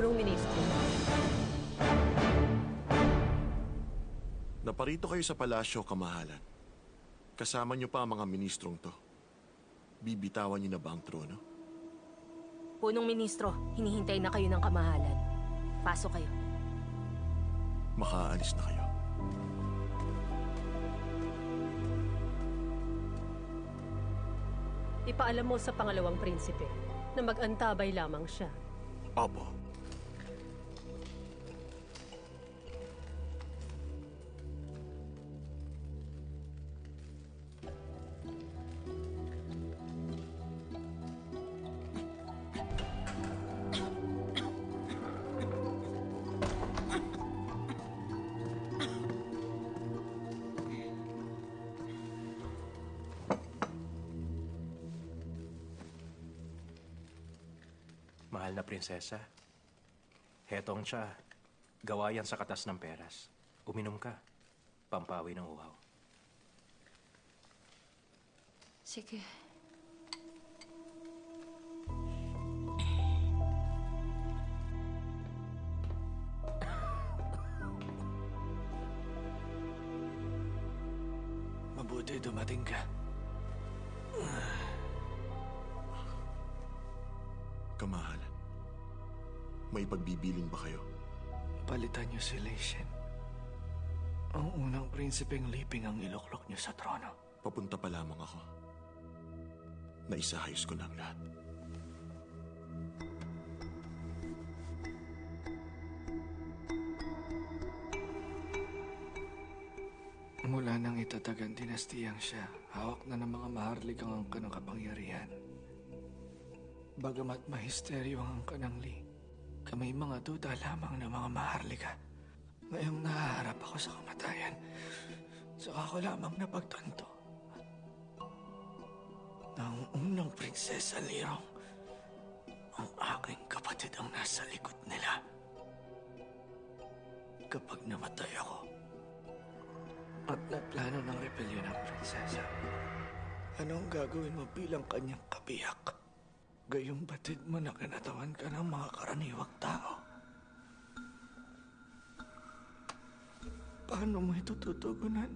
punong ministro. Naparito kayo sa palasyo, kamahalan. Kasama niyo pa ang mga ministrong to. Bibitawan niyo na ba ang trono? Punong ministro, hinihintay na kayo ng kamahalan. Pasok kayo. Makaalis na kayo. Ipaalam mo sa pangalawang prinsipe na mag-antabay lamang siya. Opo. Mahal na prinsesa, heto ang tsa. Gawa yan sa katas ng peras. Uminom ka. Pampawi ng uhaw. Sige. Mabuti dumating ka. Kamahalan, may pagbibiling ba kayo? Palitan niyo si Lei Shen. Ang unang prinsipeng liping ang iluklok niyo sa trono. Papunta pa lamang ako. Naisahayos ko na ang lahat. Mula nang itatag ang dinastiyang siya, hawak na ng mga maharlikang angka ng kapangyarihan. Bagamat mahisteryo ang angka ng Li, kamay mga duda lamang ng mga maharlika. Ngayong nahaharap ako sa kamatayan, saka ko lamang napagtanto na ang unang prinsesa Lirong, ang aking kapatid ang nasa likod nila. Kapag namatay ako, at naplano ng rebellion ng prinsesa, anong gagawin mo bilang kanyang kabiyak? Gayong batid mo na kinatawan ka ng mga karaniwang tao. Paano mo ito tutugunan?